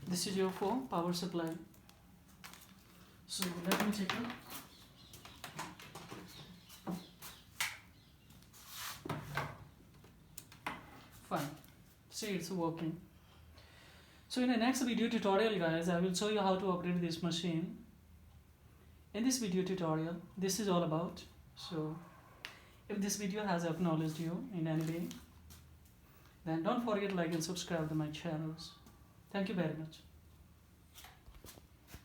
This is your phone power supply. So let me check it. Fine. See, it's working. So in the next video tutorial, guys, I will show you how to operate this machine. In this video tutorial, this is all about. So if this video has acknowledged you in any way, then don't forget to like and subscribe to my channels. Thank you very much.